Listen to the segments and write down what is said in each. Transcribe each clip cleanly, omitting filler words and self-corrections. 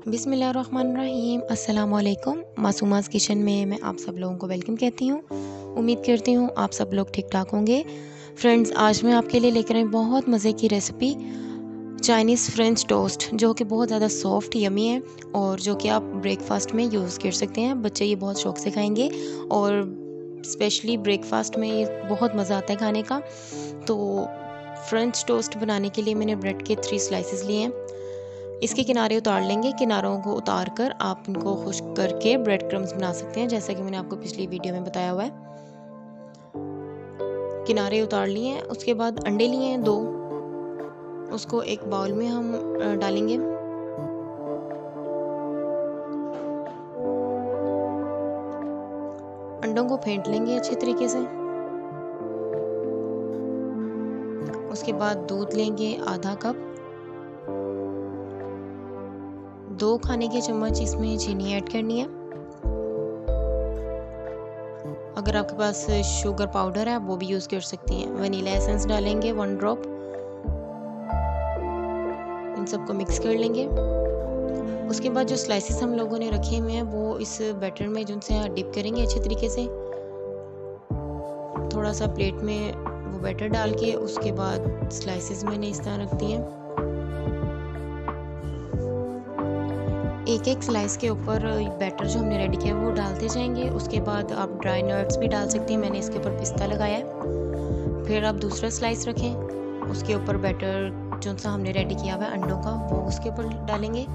बिस्मिल्लाहिर्रहमानिर्रहीम। अस्सलाम वालेकुम। मासूमास किचन में मैं आप सब लोगों को वेलकम कहती हूँ। उम्मीद करती हूँ आप सब लोग ठीक ठाक होंगे। फ्रेंड्स, आज मैं आपके लिए लेकर आई बहुत मज़े की रेसिपी चाइनीज़ फ्रेंच टोस्ट, जो कि बहुत ज़्यादा सॉफ्ट यमी है और जो कि आप ब्रेकफास्ट में यूज़ कर सकते हैं। बच्चे ये बहुत शौक से खाएंगे और स्पेशली ब्रेकफास्ट में ये बहुत मज़ा आता है खाने का। तो फ्रेंच टोस्ट बनाने के लिए मैंने ब्रेड के 3 स्लाइसेस लिए हैं। इसके किनारे उतार लेंगे। किनारों को उतार कर आप इनको खुश्क करके ब्रेड क्रम्स बना सकते हैं, जैसा कि मैंने आपको पिछली वीडियो में बताया हुआ है। किनारे उतार लिए हैं। उसके बाद अंडे लिए हैं 2, उसको एक बाउल में हम डालेंगे। अंडों को फेंट लेंगे अच्छे तरीके से। उसके बाद दूध लेंगे आधा कप, 2 खाने के चम्मच इसमें चीनी ऐड करनी है। अगर आपके पास शुगर पाउडर है आप वो भी यूज़ कर सकती हैं। वनीला एसेंस डालेंगे 1 ड्रॉप। इन सबको मिक्स कर लेंगे। उसके बाद जो स्लाइसेस हम लोगों ने रखे हुए हैं वो इस बैटर में जिनसे डिप करेंगे अच्छे तरीके से। थोड़ा सा प्लेट में वो बैटर डाल के उसके बाद स्लाइसेस मैंने इस तरह रख दिए हैं। एक एक स्लाइस के ऊपर बैटर जो हमने रेडी किया है वो डालते जाएंगे। उसके बाद आप ड्राई नट्स भी डाल सकते हैं। मैंने इसके ऊपर पिस्ता लगाया है। फिर आप दूसरा स्लाइस रखें, उसके ऊपर बैटर जो सा हमने रेडी किया हुआ है अंडों का वो उसके ऊपर डालेंगे।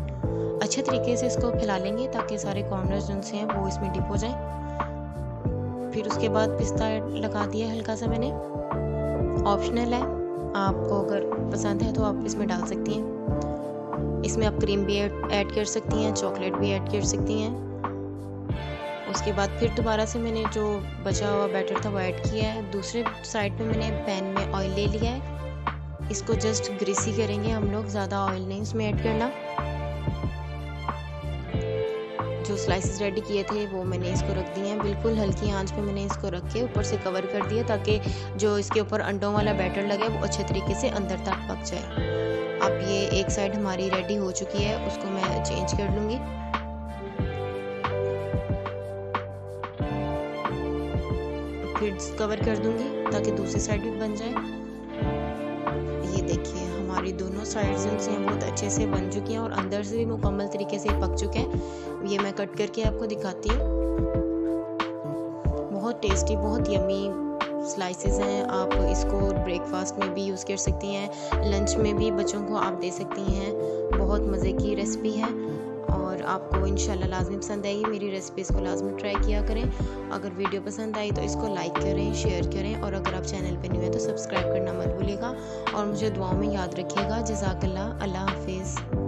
अच्छे तरीके से इसको फैला लेंगे ताकि सारे कॉर्नर्स जो से हैं वो इसमें डिप हो जाएं। फिर उसके बाद पिस्ता लगा दिया हल्का सा मैंने। ऑप्शनल है, आपको अगर पसंद है तो आप इसमें डाल सकती हैं। इसमें आप क्रीम भी ऐड कर सकती हैं, चॉकलेट भी ऐड कर सकती हैं। उसके बाद फिर दोबारा से मैंने जो बचा हुआ बैटर था वो ऐड किया है। दूसरे साइड पे मैंने पैन में ऑयल ले लिया है। इसको जस्ट ग्रीसी करेंगे हम लोग, ज़्यादा ऑयल नहीं इसमें ऐड करना। जो स्लाइसेस रेडी किए थे वो मैंने इसको रख दिए हैं। बिल्कुल हल्की आंच पे मैंने इसको रख के ऊपर से कवर कर दिया ताकि जो इसके ऊपर अंडों वाला बैटर लगे वो अच्छे तरीके से अंदर तक पक जाए। अब ये एक साइड हमारी रेडी हो चुकी है, उसको मैं चेंज कर लूँगी। फिर कवर कर दूँगी ताकि दूसरी साइड भी बन जाए। ये देखिए हमारी दोनों साइड्स से बहुत अच्छे से बन चुकी हैं और अंदर से भी मुकम्मल तरीके से पक चुके हैं। ये मैं कट करके आपको दिखाती हूँ। बहुत टेस्टी, बहुत यमी स्लाइसेस हैं। आप इसको ब्रेकफास्ट में भी यूज़ कर सकती हैं, लंच में भी बच्चों को आप दे सकती हैं। बहुत मज़े की रेसिपी है और आपको इंशाल्लाह लाजमी पसंद आएगी। मेरी रेसिपीज़ को लाजमी ट्राई किया करें। अगर वीडियो पसंद आई तो इसको लाइक करें, शेयर करें और अगर आप चैनल पे न्यू हैं तो सब्सक्राइब करना मत भूलिएगा और मुझे दुआओं में याद रखिएगा। जज़ाकल्लाह। अल्लाह हाफिज़।